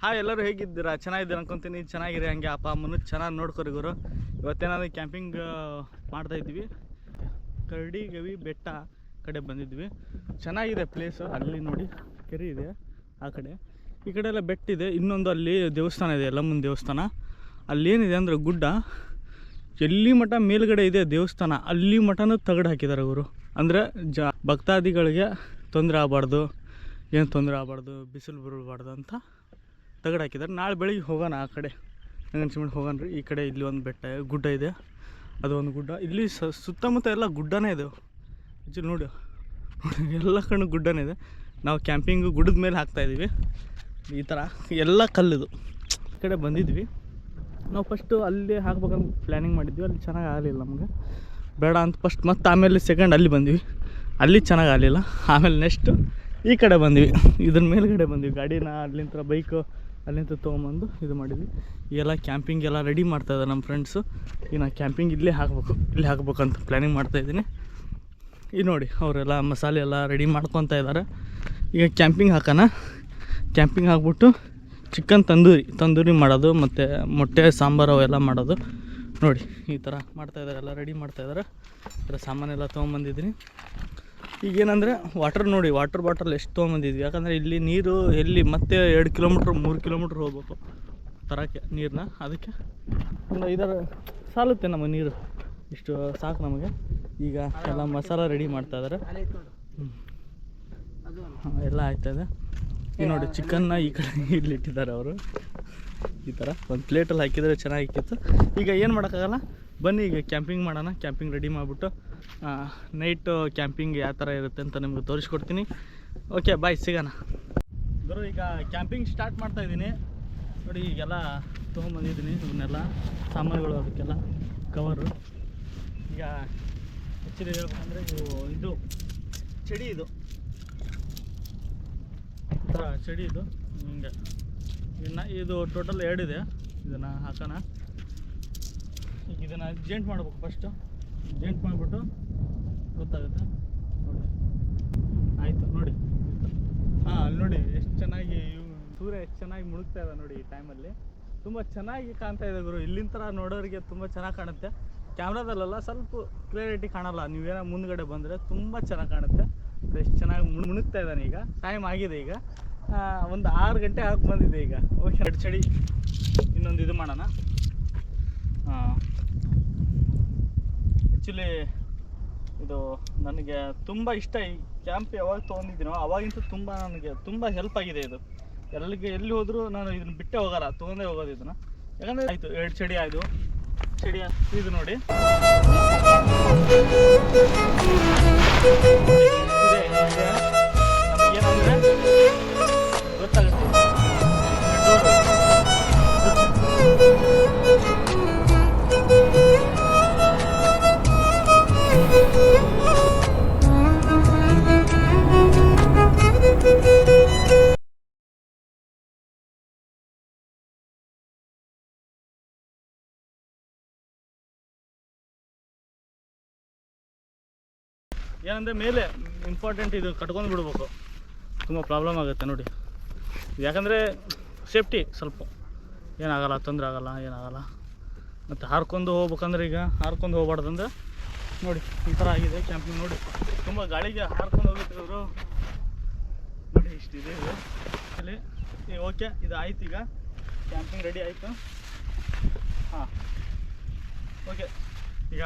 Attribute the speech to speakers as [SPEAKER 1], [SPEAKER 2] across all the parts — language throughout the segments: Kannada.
[SPEAKER 1] ಹಾಯ್, ಎಲ್ಲರೂ ಹೇಗಿದ್ದೀರಾ? ಚೆನ್ನಾಗಿದ್ದೀರಾ ಅನ್ಕೊತೀನಿ. ಚೆನ್ನಾಗಿರಿ, ಹಂಗೆ ಅಪ್ಪ ಅಮ್ಮನು ಚೆನ್ನಾಗಿ ನೋಡ್ಕೊರಿ ಗುರು. ಇವತ್ತೇನಾದ್ರು ಕ್ಯಾಂಪಿಂಗ್ ಮಾಡ್ತಾಯಿದ್ವಿ. ಕರಡಿಗವಿ ಬೆಟ್ಟ ಕಡೆ ಬಂದಿದ್ವಿ. ಚೆನ್ನಾಗಿದೆ ಪ್ಲೇಸು. ಅಲ್ಲಿ ನೋಡಿ ಕೆರೆ ಇದೆ ಆ ಕಡೆ, ಈ ಕಡೆ ಎಲ್ಲ ಬೆಟ್ಟ ಇದೆ. ಇನ್ನೊಂದು ಅಲ್ಲಿ ದೇವಸ್ಥಾನ ಇದೆ, ಯಲ್ಲಮ್ಮನ ದೇವಸ್ಥಾನ. ಅಲ್ಲೇನಿದೆ ಅಂದರೆ ಗುಡ್ಡ, ಎಲ್ಲಿ ಮಠ ಮೇಲ್ಗಡೆ ಇದೆ ದೇವಸ್ಥಾನ, ಅಲ್ಲಿ ಮಠನೂ ತಗಡು ಹಾಕಿದ್ದಾರೆ ಗುರು. ಅಂದರೆ ಭಕ್ತಾದಿಗಳಿಗೆ ತೊಂದರೆ ಆಗಬಾರ್ದು, ಏನು ತೊಂದರೆ ಆಗಬಾರ್ದು, ಬಿಸಿಲು ಬರಬಾರ್ದು ಅಂತ ತಗಡು ಹಾಕಿದ್ದಾರೆ. ನಾಳೆ ಬೆಳಿಗ್ಗೆ ಹೋಗೋಣ ಆ ಕಡೆ, ನಂಗನ್ಸಿಬಿಟ್ಟು ಹೋಗೋಣ ರೀ. ಈ ಕಡೆ ಇಲ್ಲಿ ಒಂದು ಬೆಟ್ಟ ಗುಡ್ಡ ಇದೆ, ಅದು ಒಂದು ಗುಡ್ಡ. ಇಲ್ಲಿ ಸುತ್ತಮುತ್ತ ಎಲ್ಲ ಗುಡ್ಡನೇ ಇದೆ ಆ್ಯಕ್ಚುಲಿ. ನೋಡಿ ಎಲ್ಲ ಕಣ್ಣು ಗುಡ್ಡನೇ ಇದೆ. ನಾವು ಕ್ಯಾಂಪಿಂಗು ಗುಡ್ಡದ ಮೇಲೆ ಹಾಕ್ತಾಯಿದ್ದೀವಿ. ಈ ಥರ ಎಲ್ಲ ಕಲ್ಲಿದು. ಈ ಕಡೆ ಬಂದಿದ್ವಿ ನಾವು. ಫಸ್ಟು ಅಲ್ಲಿ ಹಾಕ್ಬೇಕಂತ ಪ್ಲ್ಯಾನಿಂಗ್ ಮಾಡಿದ್ವಿ, ಅಲ್ಲಿ ಚೆನ್ನಾಗಿ ಆಗಲಿಲ್ಲ ನಮಗೆ, ಬೇಡ ಅಂತ ಫಸ್ಟ್. ಮತ್ತು ಆಮೇಲೆ ಸೆಕೆಂಡ್ ಅಲ್ಲಿ ಬಂದ್ವಿ, ಅಲ್ಲಿ ಚೆನ್ನಾಗಿ ಆಗಲಿಲ್ಲ. ಆಮೇಲೆ ನೆಕ್ಸ್ಟು ಈ ಕಡೆ ಬಂದ್ವಿ, ಇದ್ರ ಮೇಲ್ಗಡೆ ಬಂದ್ವಿ. ಗಾಡಿನ ಅಲ್ಲಿಂದ ಬೈಕು ಅಲ್ಲಿಂದ ತೊಗೊಂಬಂದು ಇದು ಮಾಡಿದ್ವಿ. ಎಲ್ಲ ಕ್ಯಾಂಪಿಂಗ್ ಎಲ್ಲ ರೆಡಿ ಮಾಡ್ತಾಯಿದ್ದಾರೆ ನಮ್ಮ ಫ್ರೆಂಡ್ಸು. ಈಗ ನಾನು ಕ್ಯಾಂಪಿಂಗ್ ಇಲ್ಲೇ ಹಾಕ್ಬೇಕಂತ ಪ್ಲ್ಯಾನಿಂಗ್ ಮಾಡ್ತಾಯಿದ್ದೀನಿ. ಈಗ ನೋಡಿ ಅವರೆಲ್ಲ ಮಸಾಲೆ ಎಲ್ಲ ರೆಡಿ ಮಾಡ್ಕೊತಾ ಇದ್ದಾರೆ. ಈಗ ಕ್ಯಾಂಪಿಂಗ್ ಹಾಕೋಣ. ಕ್ಯಾಂಪಿಂಗ್ ಹಾಕ್ಬಿಟ್ಟು ಚಿಕನ್ ತಂದೂರಿ ಮಾಡೋದು, ಮತ್ತು ಮೊಟ್ಟೆ ಸಾಂಬಾರು ಅವೆಲ್ಲ ಮಾಡೋದು. ನೋಡಿ ಈ ಥರ ಮಾಡ್ತಾಯಿದ್ದಾರೆ, ಎಲ್ಲ ರೆಡಿ ಮಾಡ್ತಾಯಿದ್ದಾರೆ. ಈ ಥರ ಸಾಮಾನೆಲ್ಲ ತೊಗೊಂಬಂದಿದ್ದೀನಿ. ಈಗೇನಂದರೆ ನೋಡಿ ವಾಟರ್ ಬಾಟಲ್ ಎಷ್ಟು ತೊಗೊಂಬಂದಿದ್ವಿ. ಯಾಕಂದರೆ ಇಲ್ಲಿ ನೀರು ಎಲ್ಲಿ ಮತ್ತೆ 2 ಕಿಲೋಮೀಟ್ರ್ 3 ಕಿಲೋಮೀಟ್ರ್ ಹೋಗ್ಬೇಕು ತರೋಕ್ಕೆ ನೀರನ್ನ. ಅದಕ್ಕೆ ಒಂದು 5-6 ಸಾಲುತ್ತೆ ನಮಗೆ ನೀರು, ಇಷ್ಟು ಸಾಕು ನಮಗೆ. ಈಗ ಎಲ್ಲ ಮಸಾಲ ರೆಡಿ ಮಾಡ್ತಾಯಿದ್ದಾರೆ. ಎಲ್ಲ ಆಯ್ತಾಯಿದೆ. ಈಗ ನೋಡಿ ಚಿಕನ್ನ ಈ ಕಡೆ ಇಲ್ಲಿ ಇಟ್ಟಿದ್ದಾರೆ ಅವರು. ಈ ಥರ ಒಂದು ಪ್ಲೇಟಲ್ಲಿ ಹಾಕಿದರೆ ಚೆನ್ನಾಗಿತ್ತು. ಈಗ ಏನು ಮಾಡೋಕ್ಕಾಗಲ್ಲ, ಬನ್ನಿ ಈಗ ಕ್ಯಾಂಪಿಂಗ್ ಮಾಡೋಣ. ಕ್ಯಾಂಪಿಂಗ್ ರೆಡಿ ಮಾಡಿಬಿಟ್ಟು ನೈಟು ಕ್ಯಾಂಪಿಂಗ್ ಯಾವ ಥರ ಇರುತ್ತೆ ಅಂತ ನಿಮ್ಗೆ ತೋರಿಸ್ಕೊಡ್ತೀನಿ. ಓಕೆ ಬಾಯ್, ಸಿಗೋಣ ಗುರು. ಈಗ ಕ್ಯಾಂಪಿಂಗ್ ಸ್ಟಾರ್ಟ್ ಮಾಡ್ತಾಯಿದ್ದೀನಿ. ನೋಡಿ ಈಗೆಲ್ಲ ತೊಗೊಂಬಂದಿದ್ದೀನಿ, ಇವನ್ನೆಲ್ಲ ಸಾಮಾನುಗಳು, ಅದಕ್ಕೆಲ್ಲ ಕವರು. ಈಗ ಆ್ಯಕ್ಚುಲಿ ಹೇಳ್ಬೇಕಂದ್ರೆ ಇದು ಚಡಿ, ಇದು ಈ ಥರ ಚಡಿ, ಇದು ಹಿಂಗೆ. ಇನ್ನು ಇದು ಟೋಟಲ್ 2 ಇದೆ. ಇದನ್ನು ಹಾಕೋಣ. ಈಗ ಇದನ್ನು ಜೇಂಟ್ ಮಾಡ್ಬೇಕು. ಫಸ್ಟು ಜೇಂಟ್ ಮಾಡಿಬಿಟ್ಟು ಗೊತ್ತಾಗುತ್ತೆ. ನೋಡಿ ಆಯಿತು. ನೋಡಿ ಅಲ್ಲಿ ನೋಡಿ ಎಷ್ಟು ಚೆನ್ನಾಗಿ ಸೂರ್ಯ ಎಷ್ಟು ಚೆನ್ನಾಗಿ ಮುಳುಗ್ತಾ ಇದೆ ನೋಡಿ. ಈ ಟೈಮಲ್ಲಿ ತುಂಬ ಚೆನ್ನಾಗಿ ಕಾಣ್ತಾ ಇದೆ ಗುರು. ಇಲ್ಲಿನ ಥರ ನೋಡೋರಿಗೆ ತುಂಬ ಚೆನ್ನಾಗಿ ಕಾಣುತ್ತೆ. ಕ್ಯಾಮ್ರಾದಲ್ಲೆಲ್ಲ ಸ್ವಲ್ಪ ಕ್ಲಿಯರಿಟಿ ಕಾಣಲ್ಲ. ನೀವೇನೋ ಮುಂದ್ಗಡೆ ಬಂದರೆ ತುಂಬ ಚೆನ್ನಾಗಿ ಕಾಣುತ್ತೆ. ಎಷ್ಟು ಚೆನ್ನಾಗಿ ಮುಳುಗ್ತಾ ಇದ್ದಾನೆ. ಈಗ ಟೈಮ್ ಆಗಿದೆ, ಈಗ ಒಂದು 6 ಗಂಟೆ ಹಾಕಿ ಬಂದಿದೆ. ಈಗ ಓಕೆ, ಚಡಿ ಇನ್ನೊಂದು ಇದು ಮಾಡೋಣ. ಆ್ಯಕ್ಚುಲಿ ಇದು ನನಗೆ ತುಂಬ ಇಷ್ಟ. ಈ ಕ್ಯಾಂಪ್ ಯಾವಾಗ ತೊಗೊಂಡಿದ್ದೀನೋ ಅವಾಗಿಂತ ನನಗೆ ತುಂಬ ಹೆಲ್ಪ್ ಆಗಿದೆ ಇದು. ಎಲ್ಲಿ ಹೋದರೂ ನಾನು ಇದನ್ನು ಬಿಟ್ಟೇ ಹೋಗಲ್ಲ, ತೊಗೊಂಡೇ ಹೋಗೋದು ಇದನ್ನು. ಯಾಕಂದರೆ ಆಯಿತು 2 ಚಡಿ ಆಯಿತು. ಚಡಿ ಇದು ನೋಡಿ ನಮಗೇನಂದರೆ ಗೊತ್ತಾಗುತ್ತೆ. ಏನಂದರೆ ಮೇಲೆ ಇಂಪಾರ್ಟೆಂಟ್ ಇದು ಕಟ್ಕೊಂಡು ಬಿಡ್ಬೇಕು, ತುಂಬ ಪ್ರಾಬ್ಲಮ್ ಆಗುತ್ತೆ ನೋಡಿ. ಯಾಕಂದರೆ ಸೇಫ್ಟಿ ಸ್ವಲ್ಪ ಏನಾಗಲ್ಲ, ತೊಂದರೆ ಆಗೋಲ್ಲ, ಏನಾಗಲ್ಲ. ಮತ್ತು ಹಾರ್ಕೊಂಡು ಹೋಗ್ಬೇಕಂದ್ರೆ ಈಗ ಹಾರ್ಕೊಂಡು ಹೋಗ್ಬಾರ್ದಂದ್ರೆ ನೋಡಿ ಈ ಥರ ಆಗಿದೆ ಕ್ಯಾಂಪಿಂಗ್. ನೋಡಿ ತುಂಬ ಗಾಳಿಗೆ ಹಾರ್ಕೊಂಡು ಹೋಗಿದ್ರು ನೋಡಿ. ಇಷ್ಟಿದೆ ಇದು ಅಲ್ಲಿ. ಓಕೆ, ಇದು ಆಯ್ತು. ಈಗ ಕ್ಯಾಂಪಿಂಗ್ ರೆಡಿ ಆಯಿತು. ಹಾಂ ಓಕೆ, ಈಗ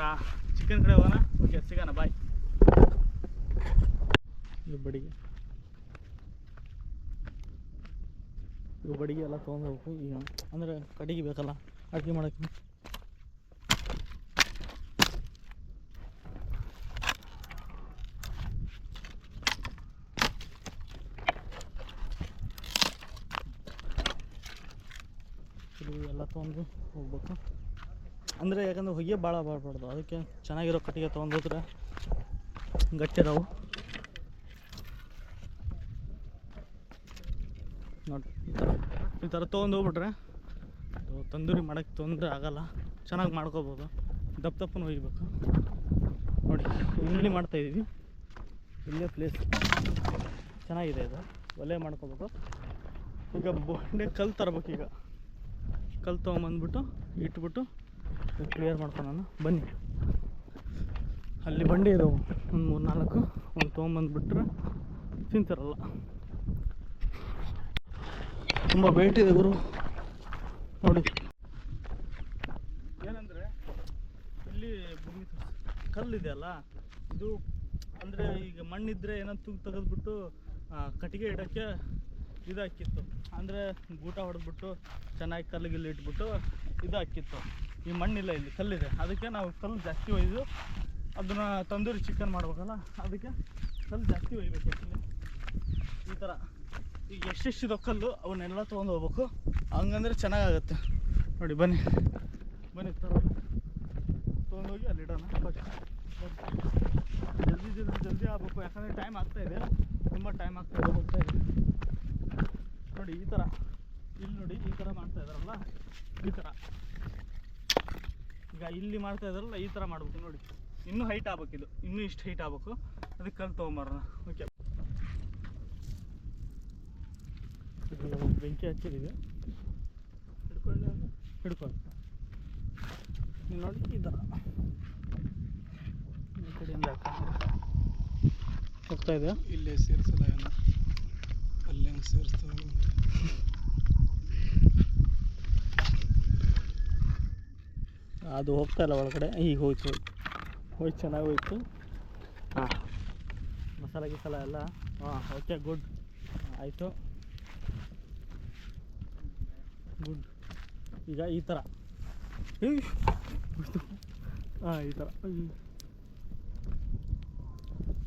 [SPEAKER 1] ಚಿಕನ್ ಕಡೆ ಹೋಗೋಣ. ಓಕೆ, ಸಿಗೋಣ, ಬಾಯ್. ಬಡಿಗೆ ಎಲ್ಲ ತೊಗೊಂಡೋಗ್ಬೇಕು ಈಗ. ಅಂದರೆ ಕಟ್ಟಿಗೆ ಬೇಕಲ್ಲ ಅಡುಗೆ ಮಾಡೋಕ್ಕೆ. ಎಲ್ಲ ತೊಗೊಂಡು ಹೋಗ್ಬೇಕು. ಅಂದರೆ ಯಾಕಂದರೆ ಹೊಗೆ ಭಾಳ ಬಾಳ್ಬಾರ್ದು, ಅದಕ್ಕೆ ಚೆನ್ನಾಗಿರೋ ಕಟ್ಟಿಗೆ ತೊಗೊಂಡೋದ್ರೆ ಗಟ್ಟಿದಾವು ನೋಡಿ. ಈ ಥರ ತೊಗೊಂಡು ಹೋಗ್ಬಿಟ್ರೆ ತಂದೂರಿ ಮಾಡೋಕ್ಕೆ ತೊಂದರೆ ಆಗೋಲ್ಲ, ಚೆನ್ನಾಗಿ ಮಾಡ್ಕೋಬೋದು. ದಪ್ಪನೂ ಒಯ್ಬೇಕು ನೋಡಿ. ಇಲ್ಲಿ ಮಾಡ್ತಾಯಿದ್ದೀವಿ, ಇಲ್ಲೇ ಪ್ಲೇಸ್ ಚೆನ್ನಾಗಿದೆ. ಇದು ಒಲೆ ಮಾಡ್ಕೋಬೇಕು. ಈಗ ಬಂಡೆ ಕಲ್ಲು ತರಬೇಕು. ಈಗ ಕಲ್ಲು ತೊಗೊಂಬಂದ್ಬಿಟ್ಟು ಇಟ್ಬಿಟ್ಟು ಕ್ಲಿಯರ್ ಮಾಡ್ಕೊಳ್ಳೋಣ ಬನ್ನಿ. ಅಲ್ಲಿ ಬಂಡೆ ಇದಾವೆ ಒಂದು 3-4, ಒಂದು ತೊಗೊಂಬಂದ್ಬಿಟ್ರೆ ತಿಂತಾರಲ್ಲ. ತುಂಬ ವೇಟ್ ಇದೆ ಗುರು ನೋಡಿ. ಏನಂದರೆ ಇಲ್ಲಿ ಭೂಮಿ ಕಲ್ಲಿದೆಯಲ್ಲ, ಇದು ಅಂದರೆ ಈಗ ಮಣ್ಣಿದ್ರೆ ಏನೋ ತೂಗು ತೆಗೆದ್ಬಿಟ್ಟು ಕಟ್ಟಿಗೆ ಇಡೋಕ್ಕೆ ಇದು ಹಾಕಿತ್ತು. ಅಂದರೆ ಗೂಟ ಹೊಡೆದ್ಬಿಟ್ಟು ಚೆನ್ನಾಗಿ ಕಲ್ಲಿಗಿಲ್ಲಿ ಇಟ್ಬಿಟ್ಟು ಇದು ಹಾಕಿತ್ತು. ಈ ಮಣ್ಣಿಲ್ಲ, ಇಲ್ಲಿ ಕಲ್ಲಿದೆ. ಅದಕ್ಕೆ ನಾವು ಕಲ್ಲು ಜಾಸ್ತಿ ಒಯ್ದು ಅದನ್ನು ತಂದೂರಿ ಚಿಕನ್ ಮಾಡ್ಬೇಕಲ್ಲ, ಅದಕ್ಕೆ ಕಲ್ಲು ಜಾಸ್ತಿ ಒಯ್ಬೇಕು. ಆ್ಯಕ್ಚುಲಿ ಈ ಥರ ಈಗ ಎಷ್ಟೆಷ್ಟಿದೋ ಕಲ್ಲು ಅವನ್ನೆಲ್ಲ ತೊಗೊಂಡು ಹೋಗ್ಬೇಕು. ಹಂಗಂದ್ರೆ ಚೆನ್ನಾಗಾಗತ್ತೆ ನೋಡಿ. ಬನ್ನಿ ಬನ್ನಿ ತೊಗೊಂಡೋಗಿ ಅಲ್ಲಿ ಇಡೋಣ. ಜಲ್ದಿ ಆಗಬೇಕು, ಯಾಕಂದರೆ ಟೈಮ್ ಆಗ್ತಾಯಿದೆ, ತುಂಬ ಟೈಮ್ ಆಗ್ತಾಯಿದೆ, ಹೋಗ್ತಾಯಿದೆ ನೋಡಿ. ಈ ಥರ ಇಲ್ಲಿ ನೋಡಿ, ಈ ಥರ ಮಾಡ್ತಾಯಿದ್ದಾರಲ್ಲ, ಈ ಥರ ಈಗ ಇಲ್ಲಿ ಮಾಡ್ತಾಯಿದ್ದಾರಲ್ಲ, ಈ ಥರ ಮಾಡ್ಬೇಕು ನೋಡಿ. ಇನ್ನೂ ಹೈಟ್ ಆಗ್ಬೇಕು, ಇದು ಇನ್ನೂ ಇಷ್ಟು ಹೈಟ್ ಆಗ್ಬೇಕು. ಅದಕ್ಕೆ ಕಲ್ಲು ತೊಗೊಂಬರೋಣ. ಓಕೆ, ಬೆಂಕಿ ಹಚ್ಚಿದ್ದೀವಿ, ಹಿಡ್ಕೊಳ್ಳಿ ನೋಡಿ. ಈ ಥರ ಈ ಕಡೆಯಿಂದ ಹೋಗ್ತಾ ಇದೆ.
[SPEAKER 2] ಇಲ್ಲೇ ಸೇರಿಸಲ್ಲ, ಅಲ್ಲೇ ಸೇರಿಸ್ತಾವೆ.
[SPEAKER 1] ಅದು ಹೋಗ್ತಾ ಇಲ್ಲ ಒಳಗಡೆ. ಈಗ ಹೋಯ್ತು ಚೆನ್ನಾಗಿ ಹೋಯ್ತು. ಹಾಂ, ಮಸಾಲೆ ಗಿಸಾಲ ಎಲ್ಲ. ಹಾಂ, ಓಕೆ, ಗುಡ್ ಆಯಿತು, ಗುಡ್. ಈಗ ಈ ಥರ ಹಾಂ, ಈ ಥರ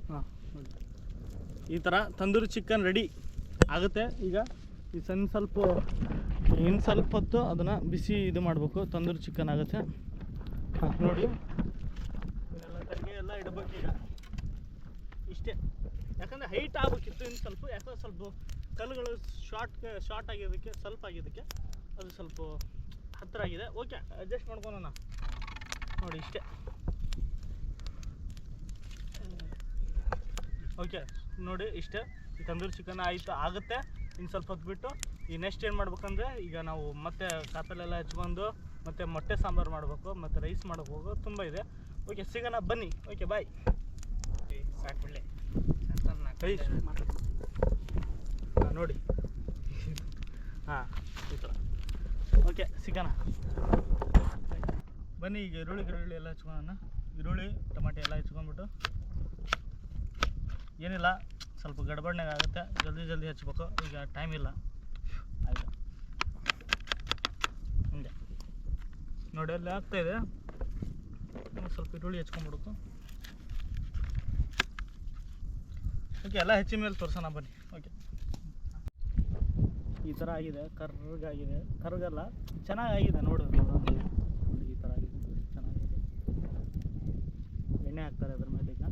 [SPEAKER 1] ಹಾಂ, ಈ ಥರ ತಂದೂರಿ ಚಿಕನ್ ರೆಡಿ ಆಗುತ್ತೆ. ಈಗ ಈ ಸ್ವಲ್ಪ ಇನ್ನು ಸ್ವಲ್ಪ ಹೊತ್ತು ಅದನ್ನು ಬಿಸಿ ಇದು ಮಾಡಬೇಕು, ತಂದೂರಿ ಚಿಕನ್ ಆಗುತ್ತೆ. ಹಾಂ ನೋಡಿ, ಇದೆಲ್ಲ ತಗ್ಗೆ ಎಲ್ಲ ಇಡಬೇಕು. ಈಗ ಇಷ್ಟೇ, ಯಾಕಂದರೆ ಹೈಟ್ ಆಗಬೇಕಿತ್ತು ಇನ್ನು ಸ್ವಲ್ಪ. ಯಾಕಂದ್ರೆ ಸ್ವಲ್ಪ ಕಲ್ಲುಗಳು ಶಾರ್ಟ್ ಆಗಿದ್ದಕ್ಕೆ, ಸ್ವಲ್ಪ ಆಗಿದ್ದಕ್ಕೆ ಅದು ಸ್ವಲ್ಪ ಹತ್ತಿರ ಆಗಿದೆ. ಓಕೆ, ಅಡ್ಜಸ್ಟ್ ಮಾಡ್ಕೊಳೋಣ ನೋಡಿ. ಇಷ್ಟೇ, ಓಕೆ ನೋಡಿ. ಇಷ್ಟೇ ಈ ತಂದೂರಿ ಚಿಕನ್ ಆಗುತ್ತೆ. ಇನ್ನು ಸ್ವಲ್ಪ ಹೊತ್ತು ಬಿಟ್ಟು ಈ ನೆಕ್ಸ್ಟ್ ಏನು ಮಾಡ್ಬೇಕಂದ್ರೆ, ಈಗ ನಾವು ಮತ್ತೆ ಕಾಪಲೆಲ್ಲ ಹಚ್ಕೊಂಡು ಮತ್ತು ಮೊಟ್ಟೆ ಸಾಂಬಾರು ಮಾಡಬೇಕು, ಮತ್ತು ರೈಸ್ ಮಾಡೋಕೆ ಹೋಗೋದು ತುಂಬ ಇದೆ. ಓಕೆ, ಸಿಗೋಣ ಬನ್ನಿ. ಓಕೆ, ಬಾಯ್.
[SPEAKER 2] ಸಾಕುಳ್ಳೆ
[SPEAKER 1] ಹಾಂ ನೋಡಿ. ಹಾಂ, ಈ ಥರ. ಓಕೆ, ಸಿಗೋಣ ಬನ್ನಿ. ಈಗ ಈರುಳ್ಳಿ ಎಲ್ಲ ಹಚ್ಕೊಳ್ಳೋಣ. ಈರುಳ್ಳಿ ಟೊಮಾಟೊ ಎಲ್ಲ ಹಚ್ಕೊಂಡ್ಬಿಟ್ಟು, ಏನಿಲ್ಲ ಸ್ವಲ್ಪ ಗಡ್ಬಡ್ನಾಗ ಆಗುತ್ತೆ, ಜಲ್ದಿ ಹಚ್ಬೇಕು. ಈಗ ಟೈಮ್ ಇಲ್ಲ. ಆಯಿತು ಹಿಂಗೆ ನೋಡಿ, ಅಲ್ಲಿ ಆಗ್ತಾಯಿದೆ. ಸ್ವಲ್ಪ ಈರುಳ್ಳಿ ಹಚ್ಕೊಂಡ್ಬಿಡ್ಬೇಕು. ಓಕೆ, ಎಲ್ಲ ಹೆಚ್ಚಿನ ಮೇಲೆ ತೋರಿಸೋಣ ಬನ್ನಿ. ಓಕೆ, ಈ ಥರ ಆಗಿದೆ, ಕರ್ರಗಾಗಿದೆ. ಕರ್ಗಲ್ಲ, ಚೆನ್ನಾಗಾಗಿದೆ ನೋಡಿ. ಈ ಥರ ಆಗಿದೆ, ಚೆನ್ನಾಗಿದೆ. ಎಣ್ಣೆ ಹಾಕ್ತಾರೆ ಅದ್ರ ಮೇಲೆ. ಈಗ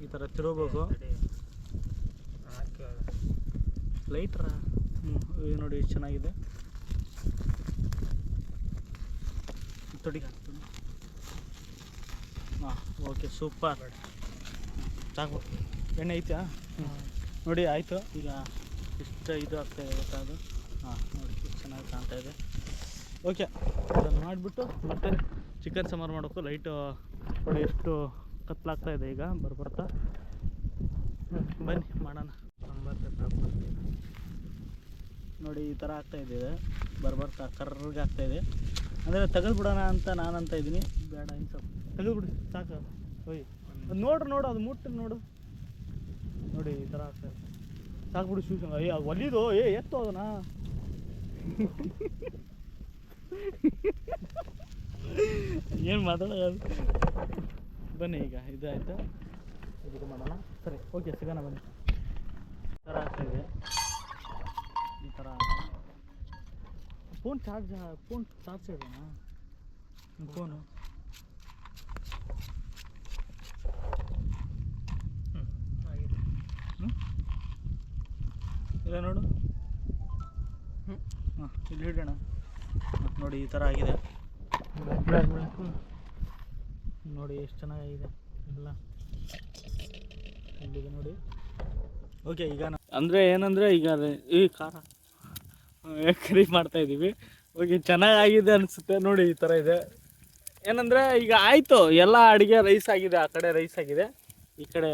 [SPEAKER 1] ಈ ಥರ ತಿರುಗಬೇಕು. ಲೈಟ್ರ ಇದು ನೋಡಿ, ಎಷ್ಟು ಚೆನ್ನಾಗಿದೆ. ತೊಡಿ ಹಾಂ, ಓಕೆ, ಸೂಪರ್. ಸಾಕು, ಎಣ್ಣೆ ಐತಾ? ನೋಡಿ, ಆಯಿತು. ಈಗ ಇಷ್ಟು ಇದು ಆಗ್ತಾಯಿದೆ ಗೊತ್ತಾ ಅದು? ಹಾಂ ನೋಡಿ, ಎಷ್ಟು ಚೆನ್ನಾಗಿ ಕಾಣ್ತಾ ಇದೆ. ಓಕೆ, ಅದನ್ನು ಮಾಡಿಬಿಟ್ಟು ಮತ್ತೆ ಚಿಕನ್ ಸಾಂಬಾರು ಮಾಡೋಕ್ಕೂ ಲೈಟು ನೋಡಿ ಎಷ್ಟು ಕತ್ಲಾಗ್ತಾಯಿದೆ. ಈಗ ಬರ್ತಾ ಬನ್ನಿ ಮಾಡೋಣ. ನೋಡಿ, ಈ ಥರ ಆಗ್ತಾಯಿದೆ. ಬರ್ತಾ ಕರ್ರಗೆ ಆಗ್ತಾಯಿದೆ. ಅಂದರೆ ತೆಗೆದುಬಿಡೋಣ ಅಂತ ನಾನು ಅಂತ ಇದ್ದೀನಿ. ಬೇಡ, ಇನ್ನು ಸ್ವಲ್ಪ ತೆಗೆದುಬಿಡಿ, ಸಾಕು. ಹೋಯ್, ಅದು ನೋಡು, ಅದು ಮುಟ್ಟು ನೋಡು. ನೋಡಿ, ಈ ಥರ ಆಗ್ತಾಯಿದೆ. ಸಾಕ್ಬಿಡು ಶೂಸ್. ಅಯ್ಯ, ಒಲಿದು ಎತ್ತು ಅದನ್ನ. ಏನು ಮಾತಾಡೋದು. ಬನ್ನಿ, ಈಗ ಇದು ಆಯಿತು, ಇದು ಮಾಡೋಣ. ಸರಿ, ಓಕೆ, ಸಿಗೋಣ ಬನ್ನಿ. ಈ ಥರ ಆಗ್ತಾಯಿದೆ. ಈ ಥರ ಫೋನ್ ಚಾರ್ಜ್ ಇಡೋಣ. ಫೋನು ಇಲ್ಲ ನೋಡು. ಹಾಂ, ಇಲ್ಲಿ ಇಡೋಣ. ನೋಡಿ, ಈ ಥರ ಆಗಿದೆ. ನೋಡಿ ಎಷ್ಟು ಚೆನ್ನಾಗಿದೆ. ಎಲ್ಲ ಇಲ್ಲಿದೆ ನೋಡಿ. ಓಕೆ ಈಗ ಅಂದರೆ ಏನಂದರೆ ಈಗ ಈ ಖಾರ ಕರಿ ಮಾಡ್ತಾಯಿದ್ದೀವಿ. ಓಕೆ ಚೆನ್ನಾಗಿದೆ ಅನಿಸುತ್ತೆ ನೋಡಿ. ಈ ಥರ ಇದೆ ಏನಂದರೆ ಈಗ ಆಯಿತು ಎಲ್ಲ ಅಡುಗೆ ರೈಸ್ ಆಗಿದೆ. ಆ ಕಡೆ ರೈಸ್ ಆಗಿದೆ, ಈ ಕಡೆ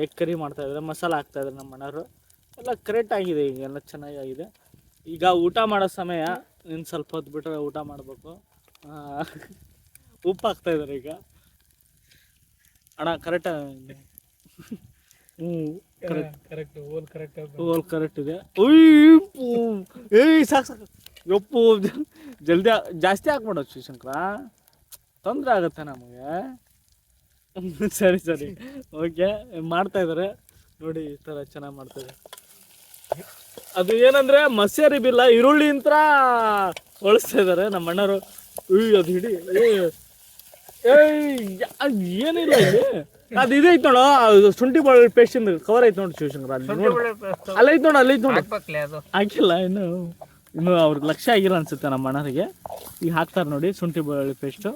[SPEAKER 1] ಎಗ್ ಕರಿ ಮಾಡ್ತಾಯಿದ್ದಾರೆ, ಮಸಾಲ ಹಾಕ್ತಾಯಿದ್ದಾರೆ ನಮ್ಮ ಅಣ್ಣವರು. ಎಲ್ಲ ಕರೆಕ್ಟ್ ಆಗಿದೆ, ಈಗ ಎಲ್ಲ ಚೆನ್ನಾಗಿದೆ. ಈಗ ಊಟ ಮಾಡೋ ಸಮಯ, ಇನ್ನು ಸ್ವಲ್ಪ ಹೊತ್ತು ಬಿಟ್ಟರೆ ಊಟ ಮಾಡಬೇಕು. ಉಪ್ಪು ಹಾಕ್ತಾಯಿದ್ದಾರೆ ಈಗ ಅಣ್ಣ. ಕರೆಕ್ಟ್ ಹ್ಞೂ
[SPEAKER 2] ಕರೆಕ್ಟ್
[SPEAKER 1] ಓಲ್ ಕರೆಕ್ಟ್ ಇದೆ. ಉಯ್ಯಪ್ಪು ಏಯ್ ಸಾಕು ಯಪ್ಪು ಜಲ್ದಿ ಜಾಸ್ತಿ ಹಾಕ್ಬಿಡೋ ಶಿವಶಂಕರ, ತೊಂದರೆ ಆಗುತ್ತೆ ನಮಗೆ. ಸರಿ ಓಕೆ ಮಾಡ್ತಾಯಿದ್ದಾರೆ ನೋಡಿ. ಈ ಥರ ಚೆನ್ನಾಗಿ ಮಾಡ್ತಾಯಿದ್ದಾರೆ. ಅದು ಏನಂದರೆ ಮಸೇರಿ ಬಿಲ್ಲ ಈರುಳ್ಳಿ ಅಂತ ಹೊಳಿಸ್ತಾ ಇದ್ದಾರೆ ನಮ್ಮ ಅಣ್ಣವರು. ಅದು ಹಿಡಿ ಏನಿಲ್ಲ ಇಲ್ಲಿ. ಅದು ಇದು ಐತೆ ನೋಡು, ಶುಂಠಿ ಬೆಳ್ಳುಳ್ಳಿ ಪೇಸ್ಟಿಂದ ಕವರ್ ಐತೆ ನೋಡಿ ಶಿವಶಂಕರ. ಅಲ್ಲಿ ಐತೆ ನೋಡಿ, ಹಾಕಿಲ್ಲ ಇನ್ನು ಅವ್ರಿಗೆ ಲಕ್ಷ್ಯ ಆಗಿಲ್ಲ ಅನ್ಸುತ್ತೆ ನಮ್ಮ ಅಣ್ಣರಿಗೆ. ಈಗ ಹಾಕ್ತಾರೆ ನೋಡಿ ಶುಂಠಿ ಬೆಳ್ಳುಳ್ಳಿ ಪೇಸ್ಟು.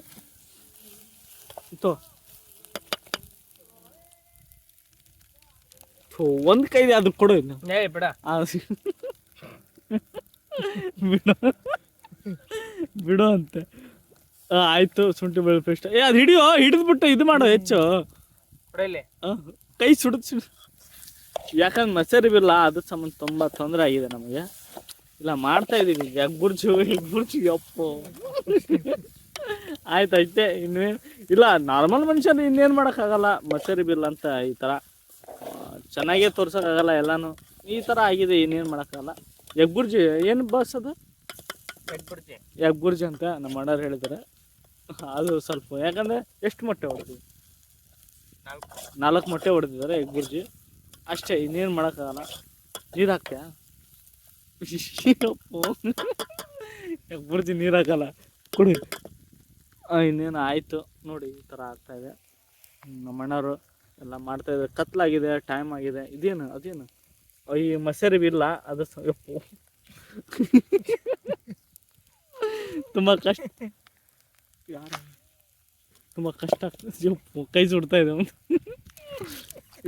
[SPEAKER 1] ಒಂದು ಕೈದೆ ಅದು ಕೊಡು ಇನ್ನು
[SPEAKER 2] ಬಿಡ
[SPEAKER 1] ಬಿಡು ಅಂತೆ. ಆಯಿತು ಶುಂಠಿ ಬೆಳ್ಳುಳ್ಳಿ ಪೇಸ್ಟ್. ಅದು ಹಿಡಿಯೋ, ಹಿಡಿದ್ಬಿಟ್ಟು ಇದು ಮಾಡೋ ಹೆಚ್ಚು ಕೈ ಸುಡಿದು. ಯಾಕಂದ್ರೆ ಮಸೇರಿ ಬಿಲ್ಲ ಅದ್ರ ಸಂಬಂಧ ತುಂಬ ತೊಂದರೆ ಆಗಿದೆ ನಮಗೆ. ಇಲ್ಲ ಮಾಡ್ತಾಯಿದ್ದೀವಿ ಎಗ್ ಬುರ್ಜಿ ಅಪ್ಪು. ಆಯ್ತೈತೆ ಇನ್ನೇನು ಇಲ್ಲ. ನಾರ್ಮಲ್ ಮನುಷ್ಯನು ಇನ್ನೇನು ಮಾಡೋಕ್ಕಾಗಲ್ಲ. ಮಸೇರಿ ಬಿಲ್ಲ ಅಂತ ಈ ಥರ ಚೆನ್ನಾಗೇ ತೋರ್ಸೋಕ್ಕಾಗಲ್ಲ. ಎಲ್ಲನೂ ಈ ಥರ ಆಗಿದೆ, ಇನ್ನೇನು ಮಾಡೋಕ್ಕಾಗಲ್ಲ. ಎಗ್ ಬುರ್ಜಿ ಏನು ಬಸ್ ಅದು? ಎಗ್ ಬುರ್ಜಿ ಅಂತ ನಮ್ಮ ಅಣ್ಣವ್ರು ಹೇಳಿದ್ದಾರೆ. ಅದು ಸ್ವಲ್ಪ ಯಾಕಂದರೆ ಎಷ್ಟು ಮೊಟ್ಟೆ ಹೊಡೆದ್ವಿ? 4 ಮೊಟ್ಟೆ ಹೊಡೆದಿದ್ದಾರೆ ಎಗ್ ಬುರ್ಜಿ ಅಷ್ಟೇ, ಇನ್ನೇನು ಮಾಡೋಕ್ಕಾಗಲ್ಲ. ನೀರು ಹಾಕ್ತೀಯಾ? ಎಗ್ ಬುರ್ಜಿ ನೀರು ಹಾಕಲ್ಲ ಕುಡಿ. ಇನ್ನೇನು ಆಯಿತು ನೋಡಿ. ಈ ಥರ ಆಗ್ತಾಯಿದೆ. ನಮ್ಮ ಅಣ್ಣವರು ಎಲ್ಲ ಮಾಡ್ತಾಯಿದ್ದಾರೆ. ಕತ್ಲಾಗಿದೆ, ಟೈಮ್ ಆಗಿದೆ. ಅದೇನು ಈ ಮಸೇರಿ ಬಿಲ್ಲ ಅದು ಯಪ್ಪು ತುಂಬ ಕಷ್ಟ. ತುಂಬ ಕಷ್ಟ ಆಗ್ತದೆ. ಯಪ್ಪು ಕೈ ಸುಡ್ತಾ ಇದೆ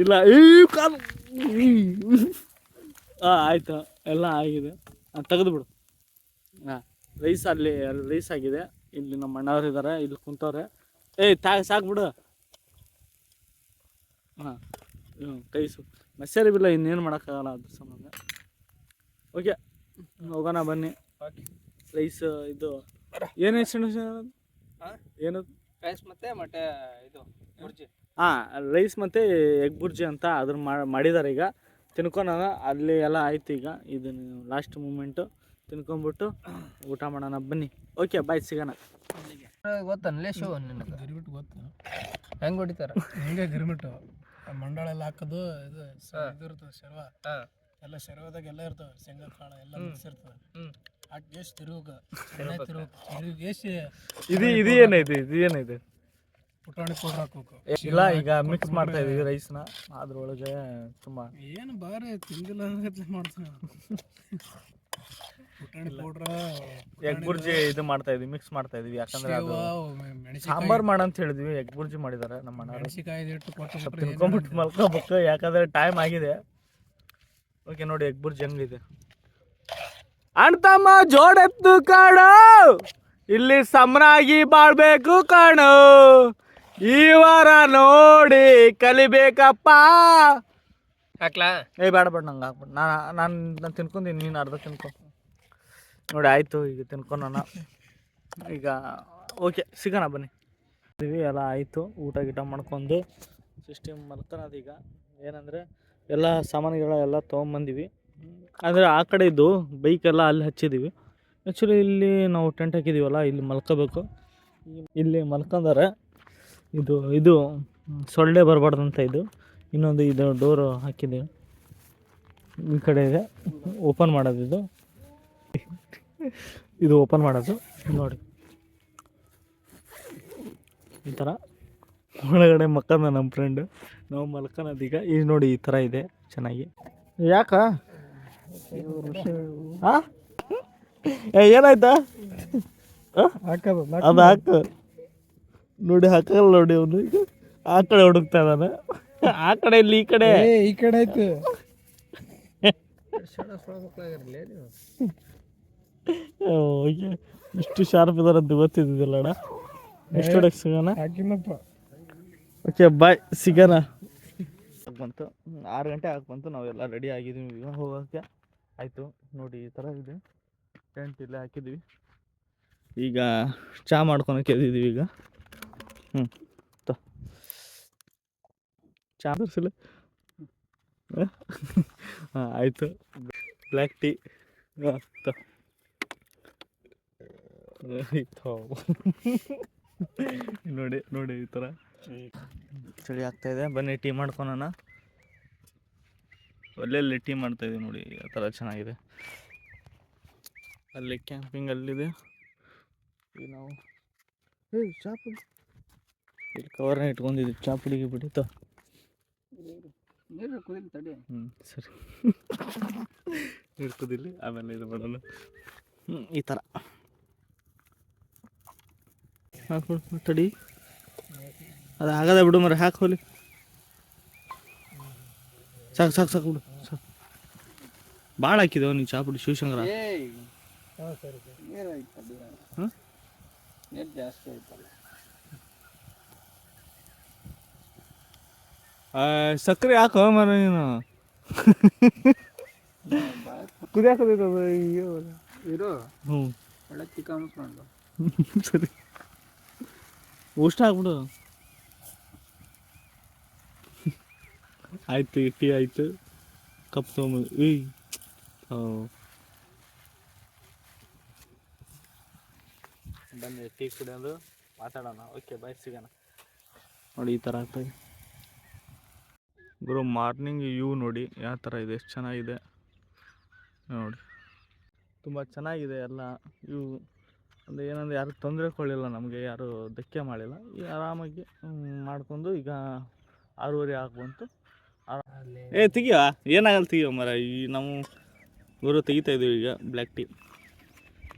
[SPEAKER 1] ಇಲ್ಲ ಈ ಕಾಲು. ಆಯಿತು ಎಲ್ಲ ಆಗಿದೆ, ತೆಗೆದುಬಿಡು. ರೈಸ್ ಅಲ್ಲಿ ರೈಸ್ ಆಗಿದೆ. ಇಲ್ಲಿ ನಮ್ಮ ಅಣ್ಣವ್ರು ಇದ್ದಾರೆ, ಇಲ್ಲಿ ಕುಂತವ್ರೆ. ಸಾಕ್ಬಿಡು. ಕೈ ಮಸೇರಿ ಬಿಲ್ಲ ಇನ್ನೇನು ಮಾಡೋಕ್ಕಾಗಲ್ಲ ಅದ್ರ ಸಂಬಂಧ. ಓಕೆ ಹೋಗೋಣ ಬನ್ನಿ. ರೈಸ್ ಇದು ಏನು ಏನದು?
[SPEAKER 2] ರೈಸ್ ಮತ್ತೆ ಇದು ಬುರ್ಜಿ.
[SPEAKER 1] ರೈಸ್ ಮತ್ತು ಎಗ್ ಬುರ್ಜಿ ಅಂತ ಅದ್ರ ಮಾಡಿದ್ದಾರೆ. ಈಗ ತಿನ್ಕೊಳೋಣ. ಅಲ್ಲಿ ಎಲ್ಲ ಆಯ್ತು. ಈಗ ಇದು ಲಾಸ್ಟ್ ಮೂಮೆಂಟು. ತಿನ್ಕೊಂಬಿಟ್ಟು ಊಟ ಮಾಡೋಣ ಬನ್ನಿ. ಓಕೆ ಬಾಯ್, ಸಿಗೋಣ.
[SPEAKER 2] ಗೊತ್ತನ್ಲೇ ಶೋ ನಿನಗೆ ಗಿರಿಬಿಟ್ಟು ಗೊತ್ತು ಹೆಂಗೆ ಹೊಡಿತಾರೆ? ಹೆಂಗೆ ಗಿರಿಬಿಟ್ಟು ಮಂಡಳೆಲ್ಲ ಹಾಕೋದು ಇದು ಇರ್ತದೆ ಶರ್ವ. ಎಲ್ಲ ಶರ್ವದಾಗ ಎಲ್ಲ ಇರ್ತವೆ, ಶೇಂಗಾ ಕಾಳು ಎಲ್ಲ ಮಿಕ್ಸ್ ಇರ್ತದೆ. ಹಾಕಿ ಎಷ್ಟು ತಿರುಗಿ
[SPEAKER 1] ಇದು ಏನಿದೆ
[SPEAKER 2] ಪುಟಾಣಿ ಪೌಡ್ರ್ ಹಾಕ್ಬೇಕು.
[SPEAKER 1] ಇಲ್ಲ ಈಗ ಮಿಕ್ಸ್ ಮಾಡ್ತಾ ಇದೀವಿ ರೈಸ್ನ. ಅದ್ರೊಳಗೆ ತುಂಬ
[SPEAKER 2] ಏನು ಬಾರಿ ತಿಂದಿಲ್ಲ ಮಾಡ್ತೀನಿ. ಪುಟಾಣಿ ಪೌಡ್ರ
[SPEAKER 1] ಎಗ್ ಬುರ್ಜಿ ಇದು ಮಾಡ್ತಾ ಇದೀವಿ, ಮಿಕ್ಸ್ ಮಾಡ್ತಾ ಇದೀವಿ. ಯಾಕಂದ್ರೆ ಅದು ಸಾಂಬಾರ್ ಮಾಡಂತ ಹೇಳಿದ್ವಿ, ಎಗ್ ಬುರ್ಜಿ ಮಾಡಿದ್ದಾರೆ ನಮ್ಮ ಅಣ್ಣ.
[SPEAKER 2] ಮೆಣಸಿಕಾಯಿ ಇಟ್ಟು ಕೊಟ್ಟು
[SPEAKER 1] ತಿನ್ಕೊಂಬಿಟ್ಟು ಮಲ್ಕೋಬೇಕು, ಯಾಕಂದ್ರೆ ಟೈಮ್ ಆಗಿದೆ. ಓಕೆ ನೋಡಿ ಎಗ್ ಬುರ್ಜಿ ಹೆಂಗಿದೆ. ಅಣ್ತಮ್ಮ ಜೋಡೆತ್ತು ಕಾಣೋ, ಇಲ್ಲಿ ಸಮನಾಗಿ ಬಾಳ್ಬೇಕು ಕಾಣೋ, ಈ ವಾರ ನೋಡಿ ಕಲಿಬೇಕಪ್ಪ.
[SPEAKER 2] ಹಾಕ್ಲಾ?
[SPEAKER 1] ಬೇಡ ನಂಗೆ ಹಾಕ್ಬಿಟ್ಟು ನಾನು ತಿನ್ಕೊಂತೀನಿ, ನೀನು ಅರ್ಧ ತಿನ್ಕೊ ನೋಡಿ. ಆಯಿತು ಈಗ ತಿನ್ಕೊಳೋಣ. ಈಗ ಓಕೆ ಸಿಗೋಣ ಬನ್ನಿ. ಎಲ್ಲ ಆಯಿತು, ಊಟ ಗೀಟ ಮಾಡ್ಕೊಂಡು ಸಿಸ್ಟಮ್ ಮಲ್ಕೊಳೋದು. ಈಗ ಏನಂದರೆ ಎಲ್ಲ ಸಾಮಾನುಗಳೆಲ್ಲ ತೊಗೊಂಬಂದಿವಿ. ಅಂದರೆ ಆ ಕಡೆ ಇದ್ದು ಬೈಕೆಲ್ಲ ಅಲ್ಲಿ ಹಚ್ಚಿದ್ದೀವಿ. ಆ್ಯಕ್ಚುಲಿ ಇಲ್ಲಿ ನಾವು ಟೆಂಟ್ ಹಾಕಿದ್ದೀವಲ್ಲ, ಇಲ್ಲಿ ಮಲ್ಕೋಬೇಕು. ಇಲ್ಲಿ ಮಲ್ಕೊಂಡಾರೆ. ಇದು ಸೊಳ್ಳೆ ಬರಬಾರ್ದಂತ ಇದು ಇನ್ನೊಂದು ಇದು ಡೋರು ಹಾಕಿದ್ದೀವಿ. ಈ ಕಡೆ ಇದೆ ಓಪನ್ ಮಾಡೋದು. ಇದು ಓಪನ್ ಮಾಡೋದು ನೋಡಿ. ಈ ಥರ ಒಳಗಡೆ ಮಕ್ಕಂದ ನಮ್ಮ ಫ್ರೆಂಡ್. ನಾವು ಮಲ್ಕೊಳೋದೀಗ. ಈಗ ನೋಡಿ ಈ ಥರ ಇದೆ ಚೆನ್ನಾಗಿ. ಯಾಕ ಏನಾಯ್ತಾ? ಅದು ಹಾಕ ನೋಡಿ, ಹಾಕಲ್ಲ ನೋಡಿ ಅವನು. ಈಗ ಆ ಕಡೆ ಹುಡುಕ್ತಾ ಇದ್ದಾನೆ, ಆ ಕಡೆ ಇಲ್ಲಿ ಈ ಕಡೆ.
[SPEAKER 2] ಈ ಕಡೆ ಆಯ್ತು.
[SPEAKER 1] ಓಕೆ, ಇಷ್ಟು ಶಾರ್ಪ್ ಇದಾರಂತ ಗೊತ್ತಿದ್ದಿಲ್ಲ ಅಣ್ಣ. ಎಷ್ಟು ಹೊಡಕ್ಕೆ ಸಿಗೋಣ?
[SPEAKER 2] ಹಾಕಿನಪ್ಪ.
[SPEAKER 1] ಓಕೆ ಬಾಯ್, ಸಿಗೋಣ. ಬಂತು 6 ಗಂಟೆ ಬಂತು, ನಾವೆಲ್ಲ ರೆಡಿ ಆಗಿದ್ದೀವಿ ಈಗ ಹೋಗೋಕ್ಕೆ. ಆಯಿತು ನೋಡಿ, ಈ ಥರ ಇದೆ ಟೆಂಟ್ ಇಲ್ಲೇ ಹಾಕಿದ್ವಿ. ಈಗ ಚಹಾ ಮಾಡ್ಕೊಳಕ್ಕೆ ಎದ್ದಿದ್ದೀವಿ ಈಗ. ಚಹಾ ತರಿಸಿಲ್ಲ. ಹಾಂ ಆಯಿತು, ಬ್ಲ್ಯಾಕ್ ಟೀ. ನೋಡಿ ನೋಡಿ ಈ ಥರ ಚಳಿ ಆಗ್ತಾಯಿದೆ. ಬನ್ನಿ ಟೀ ಮಾಡ್ಕೊಳೋಣ. ಒಳ್ಳೆಲ್ಲಿ ಟೀ ಮಾಡ್ತಾಯಿದ್ದೀವಿ ನೋಡಿ, ಆ ಥರ ಚೆನ್ನಾಗಿದೆ. ಅಲ್ಲಿ ಕ್ಯಾಂಪಿಂಗ್ ಅಲ್ಲಿದೆ. ಈಗ ನಾವು ಚಾಪುಡಿ ಇಲ್ಲಿ ಕವರ್ನ ಇಟ್ಕೊಂಡಿದ್ದೀವಿ. ಚಾಪುಡಿಗೆ ಬಿಡಿತ. ಸರಿ, ನೀರು ಕುದಿಲಿ, ಆಮೇಲೆ ಇದು ಮಾಡೋಣ. ಈ ಥರ ಹಾಕ್ಬಿಡು ತಡಿ. ಅದು ಆಗದ ಬಿಡು ಮರ, ಹಾಕಿ ಹೋಲಿ. ಸಾಕು ಸಾಕು ಸಾಕು ಬಿಡು, ಸಾಕು. ಭಾಳ ಹಾಕಿದೆವು ನೀವು ಚಾಪುಡಿ ಶಿವಶಂಕರ. ಹಾಂ
[SPEAKER 2] ಜಾಸ್ತಿ ಆಯ್ತಲ್ಲ.
[SPEAKER 1] ಸಕ್ಕರೆ ಹಾಕೋ ಮರ ನೀನು. ಕುದಿಯಾಕಬೇಕು. ಅಯ್ಯೋ
[SPEAKER 2] ಇರು.
[SPEAKER 1] ಹ್ಞೂ
[SPEAKER 2] ಒಳ್ಳೆ ಚಿಕ್ಕ
[SPEAKER 1] ಸರಿ, ಅಷ್ಟು ಹಾಕ್ಬಿಡು. ಆಯ್ತು, ಟೀ ಆಯಿತು. ಕಪ್ ತೊಗೊಂಬಂದು ಬನ್ನಿ ಟೀ ಕುಡಿಯೋದು, ಮಾತಾಡೋಣ. ಓಕೆ ಬಾಯ್, ಸಿಗೋಣ. ನೋಡಿ ಈ ಥರ ಆಗ್ತದೆ ಗುರು. ಮಾರ್ನಿಂಗ್ ವ್ಯೂ ನೋಡಿ ಯಾವ ಥರ ಇದೆ, ಎಷ್ಟು ಚೆನ್ನಾಗಿದೆ ನೋಡಿ. ತುಂಬ ಚೆನ್ನಾಗಿದೆ ಎಲ್ಲ ವ್ಯೂ. ಅಂದರೆ ಏನಂದರೆ ಯಾರು ತೊಂದರೆ ಕೊಡಲಿಲ್ಲ ನಮಗೆ, ಯಾರು ಧಕ್ಕೆ ಮಾಡಿಲ್ಲ. ಈಗ ಆರಾಮಾಗಿ ಮಾಡ್ಕೊಂಡು ಈಗ 6:30 ಬಂತು. ತೆಗಿಯೋ, ಏನಾಗಲ್ಲ ತೆಗಿಯೋ ಮರ. ಈ ನಾವು ಗುರು ತೆಗಿತಾ ಇದ್ದೀವಿ ಈಗ ಬ್ಲ್ಯಾಕ್ ಟೀ.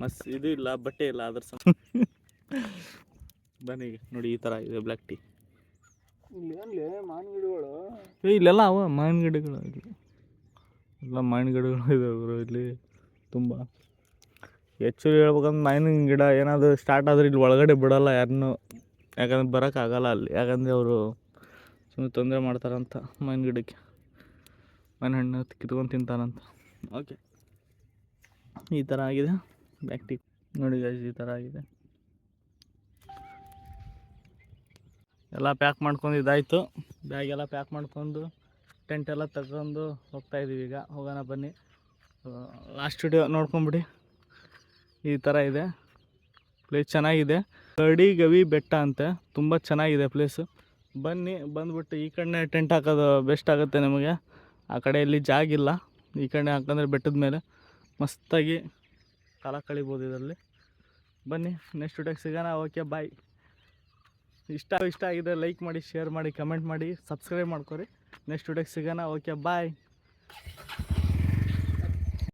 [SPEAKER 1] ಮಸ್ತ್ ಇದು ಇಲ್ಲ, ಬಟ್ಟೆ ಇಲ್ಲ ಅದ್ರ ಬನ್ನಿ ನೋಡಿ ಈ ಥರ ಇದೆ ಬ್ಲ್ಯಾಕ್ ಟೀ.
[SPEAKER 2] ಮಾವಿನ ಗಿಡಗಳು
[SPEAKER 1] ಇಲ್ಲೆಲ್ಲ ಅವ ಮಾವಿನ ಗಿಡಗಳು, ಇಲ್ಲಿ ಎಲ್ಲ ಮಾವಿನ ಗಿಡಗಳು ಇದಾವೆ ಗುರು ಇಲ್ಲಿ ತುಂಬ. ಆ್ಯಕ್ಚುಲಿ ಹೇಳ್ಬೇಕಂದ್ರೆ ಮಾವಿನ ಗಿಡ ಏನಾದರೂ ಸ್ಟಾರ್ಟ್ ಆದರೆ ಇಲ್ಲಿ ಒಳಗಡೆ ಬಿಡೋಲ್ಲ ಯಾರನ್ನೂ, ಯಾಕಂದ್ರೆ ಬರೋಕ್ಕಾಗಲ್ಲ ಅಲ್ಲಿ. ಯಾಕಂದರೆ ಅವರು ಸುಮ್ಮನೆ ತೊಂದರೆ ಮಾಡ್ತಾರಂತ ಮಾವಿನ ಗಿಡಕ್ಕೆ. ಮಾವಿನ ಹಣ್ಣು ಕಿತ್ಕೊಂಡು ತಿಂತಾರಂತ. ಓಕೆ, ಈ ಥರ ಆಗಿದೆ ಬ್ಲ್ಯಾಕ್ ಟೀ ನೋಡಿ ಗೈಸ್, ಈ ಥರ ಆಗಿದೆ. ಎಲ್ಲ ಪ್ಯಾಕ್ ಮಾಡ್ಕೊಂಡು ಇದಾಯಿತು. ಬ್ಯಾಗೆಲ್ಲ ಪ್ಯಾಕ್ ಮಾಡ್ಕೊಂಡು ಟೆಂಟ್ ಎಲ್ಲ ತಗೊಂಡು ಹೋಗ್ತಾಯಿದ್ದೀವಿ ಈಗ. ಹೋಗೋಣ ಬನ್ನಿ. ಲಾಸ್ಟ್ ವಿಡಿಯೋ ನೋಡ್ಕೊಂಬಿಡಿ. ಈ ಥರ ಇದೆ ಪ್ಲೇಸ್, ಚೆನ್ನಾಗಿದೆ. ಕರಡಿಗವಿ ಬೆಟ್ಟ ಅಂತೆ, ತುಂಬ ಚೆನ್ನಾಗಿದೆ ಪ್ಲೇಸು. ಬನ್ನಿ, ಬಂದುಬಿಟ್ಟು ಈ ಕಡೆ ಟೆಂಟ್ ಹಾಕೋದು ಬೆಸ್ಟ್ ಆಗುತ್ತೆ ನಿಮಗೆ. ಆ ಕಡೆಯಲ್ಲಿ ಜಾಗಿಲ್ಲ, ಈ ಕಡೆ ಹಾಕಂದ್ರೆ ಬೆಟ್ಟದ ಮೇಲೆ ಮಸ್ತಾಗಿ ಕಾಲ ಕಳಿಬೋದು ಇದರಲ್ಲಿ. ಬನ್ನಿ, ನೆಕ್ಸ್ಟ್ ವಿಡಿಯೋಗೆ ಸಿಗೋಣ. Okay bye. ಇಷ್ಟ ಆಗಿದೆ ಲೈಕ್ ಮಾಡಿ, ಶೇರ್ ಮಾಡಿ, ಕಮೆಂಟ್ ಮಾಡಿ, ಸಬ್ಸ್ಕ್ರೈಬ್ ಮಾಡ್ಕೊರಿ. ನೆಕ್ಸ್ಟ್ ವಿಡಿಯೋಗೆ ಸಿಗೋಣ. ಓಕೆ ಬಾಯ್.